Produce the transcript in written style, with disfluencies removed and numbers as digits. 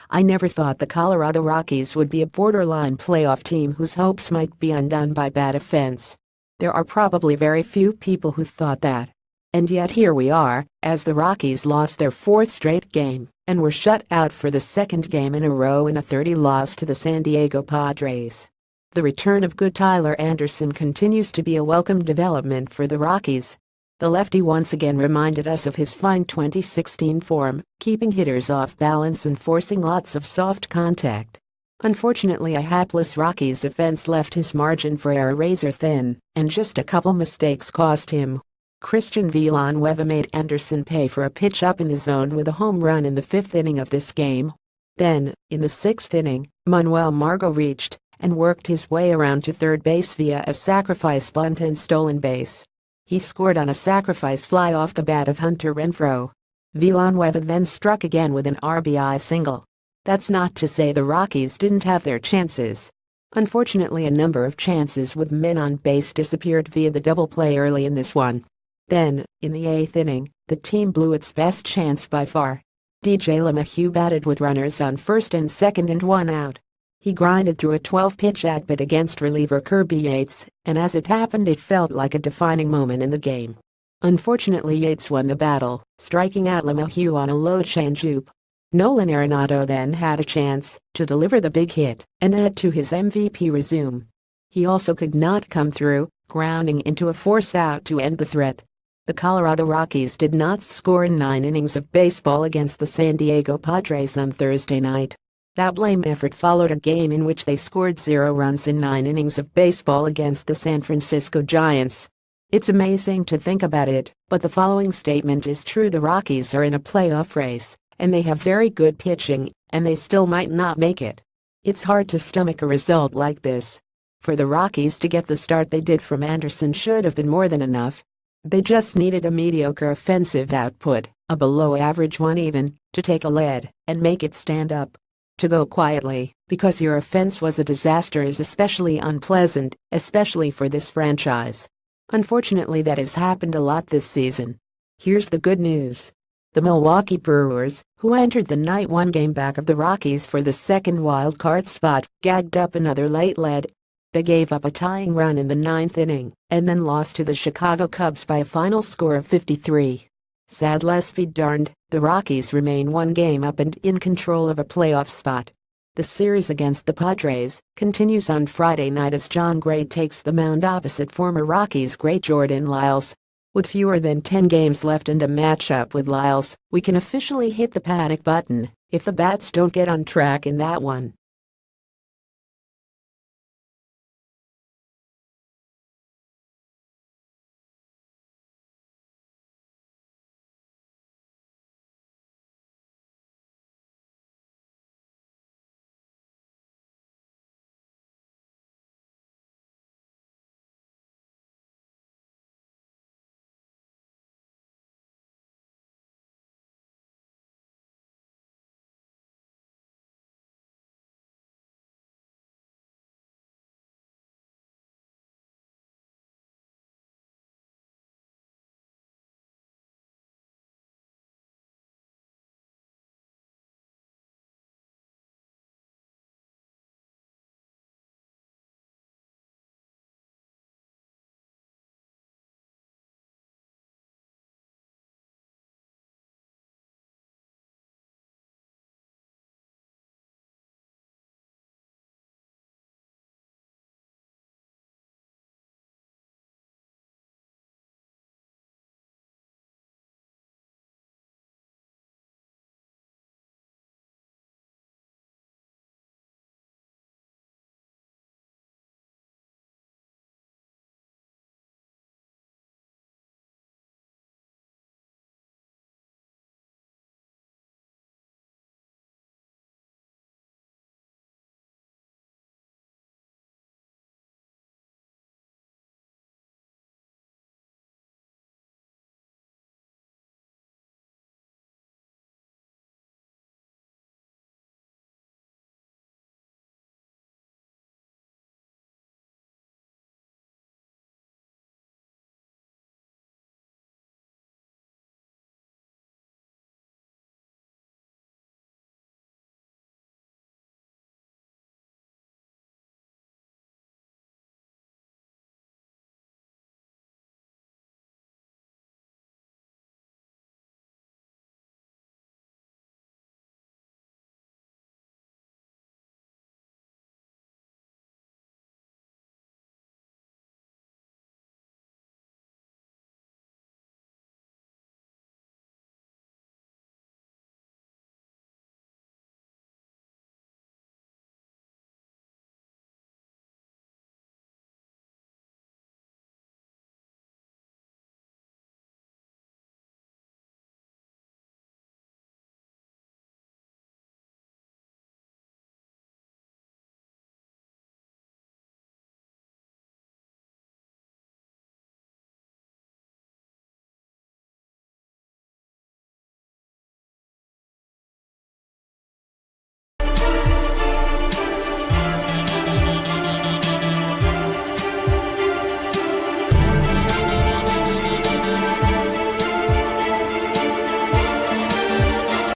I never thought the Colorado Rockies would be a borderline playoff team whose hopes might be undone by bad offense. There are probably very few people who thought that. And yet here we are, as the Rockies lost their fourth straight game and were shut out for the second game in a row in a 30 loss to the San Diego Padres. The return of good Tyler Anderson continues to be a welcome development for the Rockies. The lefty once again reminded us of his fine 2016 form, keeping hitters off balance and forcing lots of soft contact. Unfortunately, a hapless Rockies offense left his margin for error razor thin, and just a couple mistakes cost him. Christian Villanueva made Anderson pay for a pitch up in the zone with a home run in the fifth inning of this game. Then, in the sixth inning, Manuel Margot reached and worked his way around to third base via a sacrifice bunt and stolen base. He scored on a sacrifice fly off the bat of Hunter Renfroe. Villanueva then struck again with an RBI single. That's not to say the Rockies didn't have their chances. Unfortunately, a number of chances with men on base disappeared via the double play early in this one. Then, in the eighth inning, the team blew its best chance by far. DJ LeMahieu batted with runners on first and second and one out. He grinded through a 12-pitch at-bat against reliever Kirby Yates, and as it happened it felt like a defining moment in the game. Unfortunately, Yates won the battle, striking out LeMahieu on a low changeup. Nolan Arenado then had a chance to deliver the big hit and add to his MVP resume. He also could not come through, grounding into a force out to end the threat. The Colorado Rockies did not score in 9 innings of baseball against the San Diego Padres on Thursday night. That lame effort followed a game in which they scored 0 runs in 9 innings of baseball against the San Francisco Giants. It's amazing to think about it, but the following statement is true: the Rockies are in a playoff race, and they have very good pitching, and they still might not make it. It's hard to stomach a result like this. For the Rockies to get the start they did from Anderson should have been more than enough. They just needed a mediocre offensive output, a below-average one even, to take a lead and make it stand up. To go quietly, because your offense was a disaster, is especially unpleasant, especially for this franchise. Unfortunately, that has happened a lot this season. Here's the good news. The Milwaukee Brewers, who entered the night one game back of the Rockies for the second wild card spot, gagged up another late lead. They gave up a tying run in the ninth inning and then lost to the Chicago Cubs by a final score of 53. Sad let's be darned, the Rockies remain one game up and in control of a playoff spot. The series against the Padres continues on Friday night as John Gray takes the mound opposite former Rockies great Jordan Lyles. With fewer than 10 games left and a matchup with Lyles, we can officially hit the panic button if the bats don't get on track in that one.